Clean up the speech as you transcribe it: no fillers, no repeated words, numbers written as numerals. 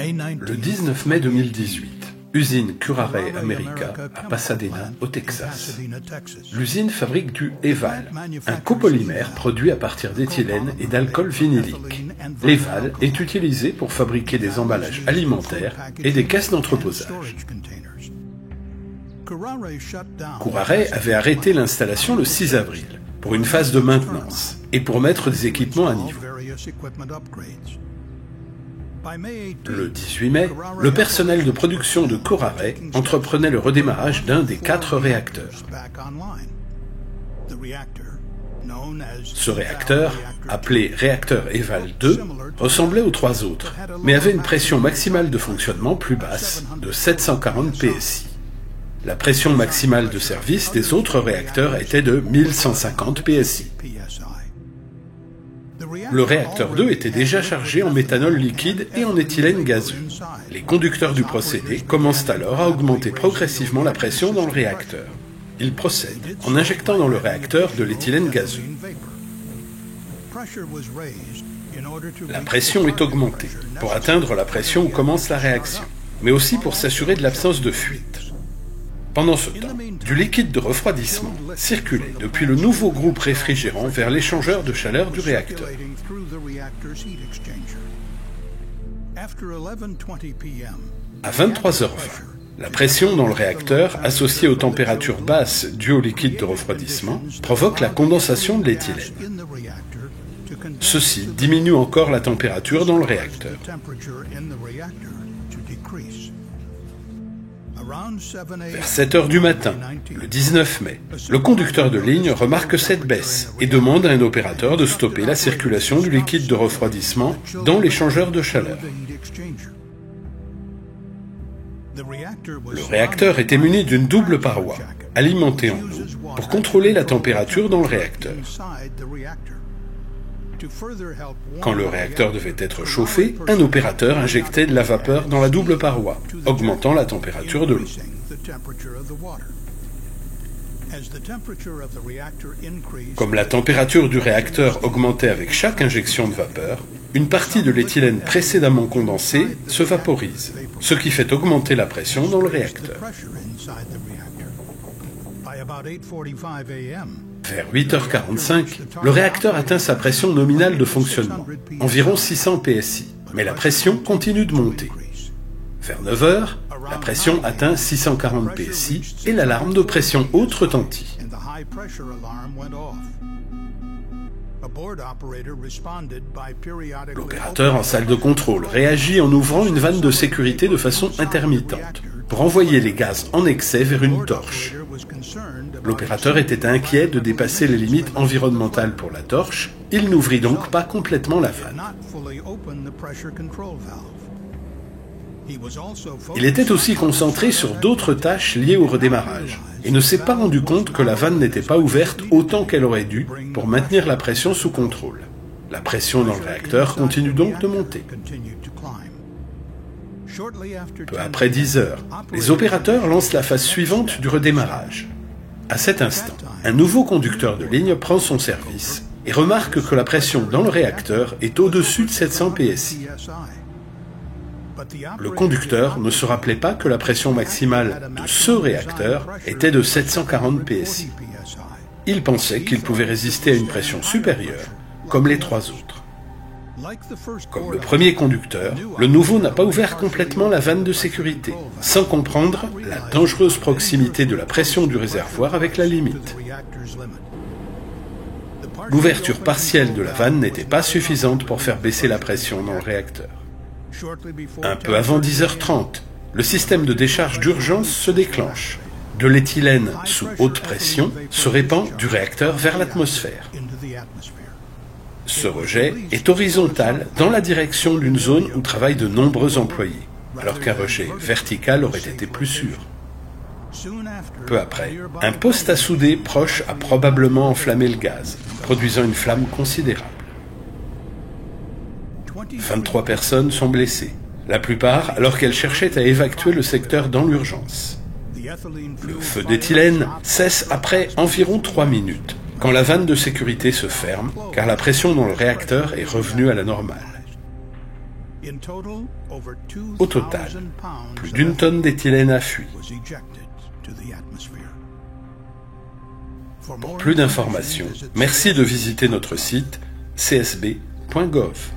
Le 19 mai 2018, usine Curare America à Pasadena, au Texas. L'usine fabrique du EVAL, un copolymère produit à partir d'éthylène et d'alcool vinylique. L'EVAL est utilisé pour fabriquer des emballages alimentaires et des caisses d'entreposage. Curare avait arrêté l'installation le 6 avril pour une phase de maintenance et pour mettre des équipements à niveau. Le 18 mai, le personnel de production de Curare entreprenait le redémarrage d'un des 4 réacteurs. Ce réacteur, appelé réacteur EVAL 2, ressemblait aux 3 autres, mais avait une pression maximale de fonctionnement plus basse, de 740 PSI. La pression maximale de service des autres réacteurs était de 1150 PSI. Le réacteur 2 était déjà chargé en méthanol liquide et en éthylène gazeux. Les conducteurs du procédé commencent alors à augmenter progressivement la pression dans le réacteur. Ils procèdent en injectant dans le réacteur de l'éthylène gazeux. La pression est augmentée pour atteindre la pression où commence la réaction, mais aussi pour s'assurer de l'absence de fuite. Pendant ce temps, du liquide de refroidissement circulait depuis le nouveau groupe réfrigérant vers l'échangeur de chaleur du réacteur. À 23h20, la pression dans le réacteur, associée aux températures basses dues au liquide de refroidissement, provoque la condensation de l'éthylène. Ceci diminue encore la température dans le réacteur. Vers 7 heures du matin, le 19 mai, le conducteur de ligne remarque cette baisse et demande à un opérateur de stopper la circulation du liquide de refroidissement dans l'échangeur de chaleur. Le réacteur était muni d'une double paroi, alimentée en eau, pour contrôler la température dans le réacteur. Quand le réacteur devait être chauffé, un opérateur injectait de la vapeur dans la double paroi, augmentant la température de l'eau. Comme la température du réacteur augmentait avec chaque injection de vapeur, une partie de l'éthylène précédemment condensé se vaporise, ce qui fait augmenter la pression dans le réacteur. Vers 8h45, le réacteur atteint sa pression nominale de fonctionnement, environ 600 PSI, mais la pression continue de monter. Vers 9h, la pression atteint 640 PSI et l'alarme de pression haute retentit. L'opérateur en salle de contrôle réagit en ouvrant une vanne de sécurité de façon intermittente pour envoyer les gaz en excès vers une torche. L'opérateur était inquiet de dépasser les limites environnementales pour la torche, il n'ouvrit donc pas complètement la vanne. Il était aussi concentré sur d'autres tâches liées au redémarrage et ne s'est pas rendu compte que la vanne n'était pas ouverte autant qu'elle aurait dû pour maintenir la pression sous contrôle. La pression dans le réacteur continue donc de monter. Peu après 10 heures, les opérateurs lancent la phase suivante du redémarrage. À cet instant, un nouveau conducteur de ligne prend son service et remarque que la pression dans le réacteur est au-dessus de 700 PSI. Le conducteur ne se rappelait pas que la pression maximale de ce réacteur était de 740 PSI. Il pensait qu'il pouvait résister à une pression supérieure, comme les 3 autres. Comme le premier conducteur, le nouveau n'a pas ouvert complètement la vanne de sécurité, sans comprendre la dangereuse proximité de la pression du réservoir avec la limite. L'ouverture partielle de la vanne n'était pas suffisante pour faire baisser la pression dans le réacteur. Un peu avant 10h30, le système de décharge d'urgence se déclenche. De l'éthylène sous haute pression se répand du réacteur vers l'atmosphère. Ce rejet est horizontal dans la direction d'une zone où travaillent de nombreux employés, alors qu'un rejet vertical aurait été plus sûr. Peu après, un poste à souder proche a probablement enflammé le gaz, produisant une flamme considérable. 23 personnes sont blessées, la plupart alors qu'elles cherchaient à évacuer le secteur dans l'urgence. Le feu d'éthylène cesse après environ 3 minutes, quand la vanne de sécurité se ferme, car la pression dans le réacteur est revenue à la normale. Au total, plus d'une tonne d'éthylène a fui. Pour plus d'informations, merci de visiter notre site csb.gov.